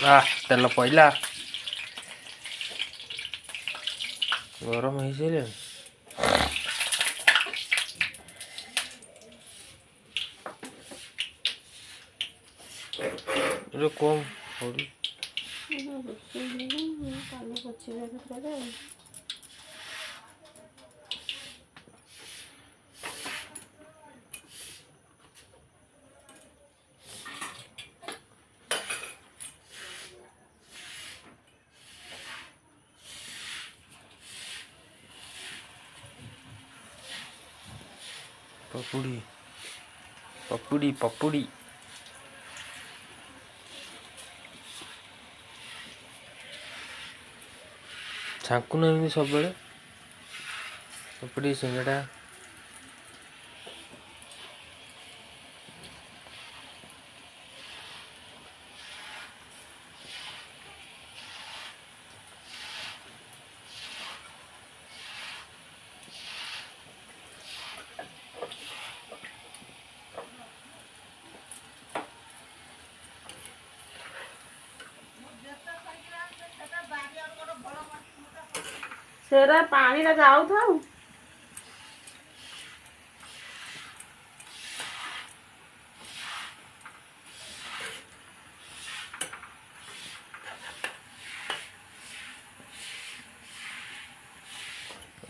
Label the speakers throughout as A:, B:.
A: तेल पइला गरम हो सारे कम पपुड़ी पपुड़ी पपुड़ी छांकु ना सब बेले पपुड़ी सिंगड़ा
B: सेरा पानी रा जाऊ था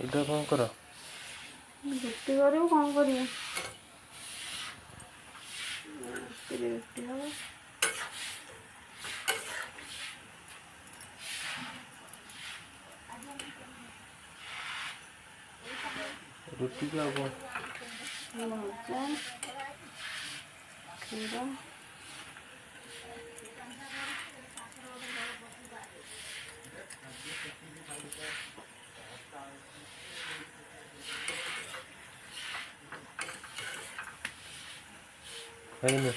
A: इधर कौन कर
B: रुटी करू कौन करिए रुटी हवा
A: रुटी का कौन
B: भजा खीरा
A: है ना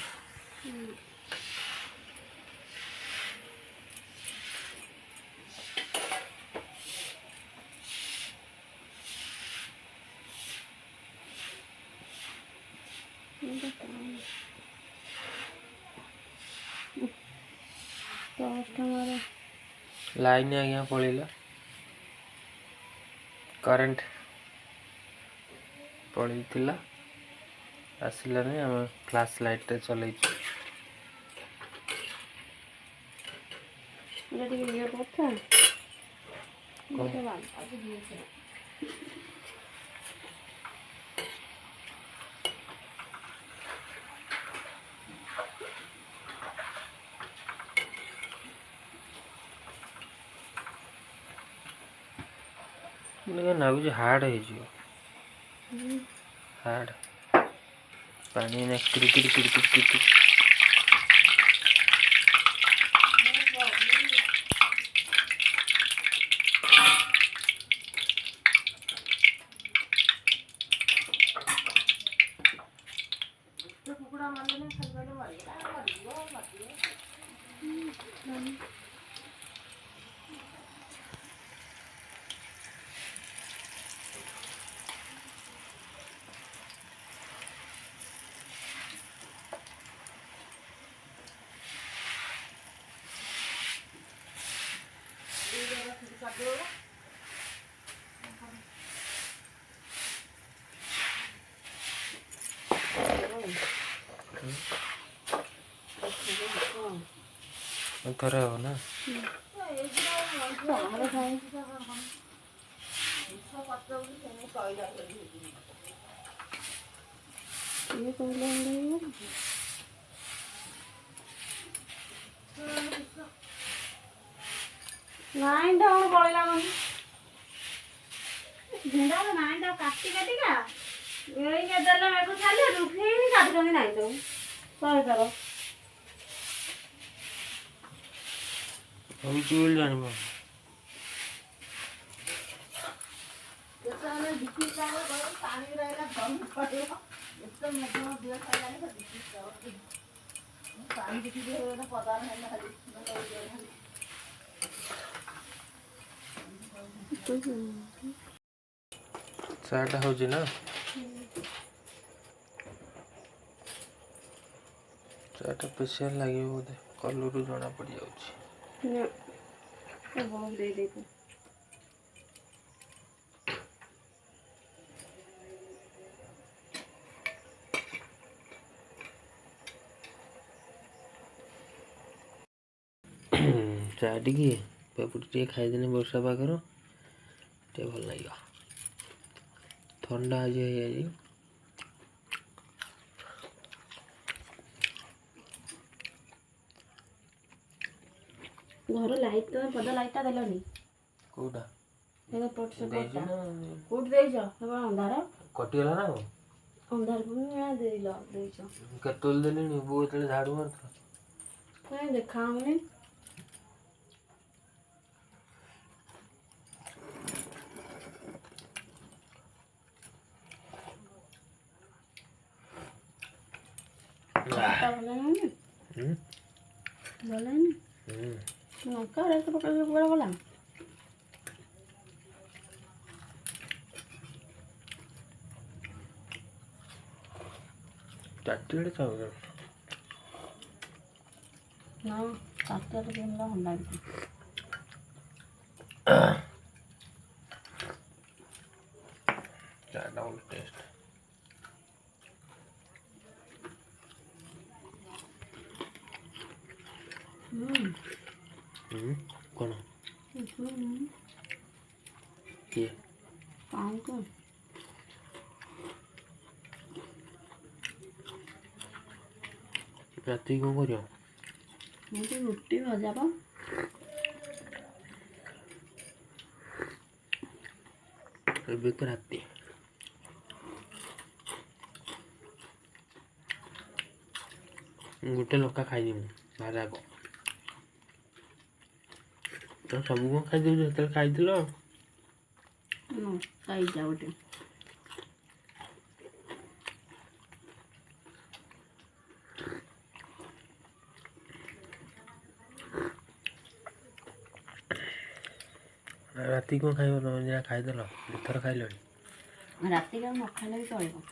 A: लाइन आज्ञा पड़ेगा करेंट पड़ेगा आसलानी आम फ्लैश लाइट चल लगुच हार्ड हो हार्ड पानी ना किरकिर किरकिर किरकिर थोड़ा हो ना
B: ये कहले नाइन डाउन पड़ेगा मन झेंडा तो नाइन डाउन काटी काटी का ये के देले मेको छाले रुफी नहीं काट जनी नाइन डाउन सही करो
A: हम चूल जाने बा
B: साले दिखी का पानी रहेगा धम पड़ेगा एकदम मजो दिया खाने का दिखी का पानी दिखी दे ना पता नहीं ना
A: चाटा हो ना चाटा स्पेशल लगे बोधे कलर जना पड़ जाऊँ
B: ନା ଏ ବହୁତ ଦେଇଦେଇଛୁ।
A: ଚା ଟିକେ ପକୁଡ଼ି ଟିକେ ଖାଇଦେଲେ ବର୍ଷା ପାଗର ଟିକେ ଭଲ ଲାଗିବ। ଥଣ୍ଡା ଆଜି ହେଇଯାଇଛି।
B: ଘର ଲାଇଟ୍ ତ ପଦ ଲାଇଟ୍ଟା ଦେଲନି।
A: କୋଉଟା
B: କୋଉଠି
A: ଦେଇଛୁ ନା
B: ଦେଇଛ ଅନ୍ଧାର
A: କଟିଗଲା ନା କଣ?
B: ଅନ୍ଧାର ଦେଇଛ
A: କେତେବେଳେ ଦେଲିଣି? ବୋଉ ଯେତେବେଳେ ଝାଡ଼ୁ ମାରୁଥିଲା।
B: କାଇଁ ଦେଖା ହଉନି। ଭଲ ହେଇନି ଭଲ ହେଇନି ଲଙ୍କା ଏତେ ପକେଇକି କୁଆଡ଼େ ଗଲା?
A: ଚାଟିବେଳେ ଚାଉଳ
B: ନା କାଟିଆ ଟିକେ ଭଲ ଲାଗିଛି।
A: ଚାଟା ଭଲ ଟେଷ୍ଟ। କ'ଣ କିଏ
B: କାହିଁକି
A: ରାତି କ'ଣ କରିବ?
B: ମୁଁ ତ ରୁଟି ଭଜା ପା।
A: ଏବେ ତ ରାତି। ଗୋଟେ ଲଙ୍କା ଖାଇଯିବି ଭାରି ରାଗ। ତ ସବୁ କ'ଣ ଖାଇଦେଉଛୁ? ଯେତେବେଳେ ଖାଇଥିଲ
B: ଖାଇଯା ଗୋଟେ।
A: ରାତି କ'ଣ ଖାଇବ? ତମେ ଯାହା ଖାଇଦେଲ, ଦୁଇଥର ଖାଇଲଣି।
B: ରାତିରେ ଆଉ ନ ଖାଇଲେ ବି ଚଳିବ।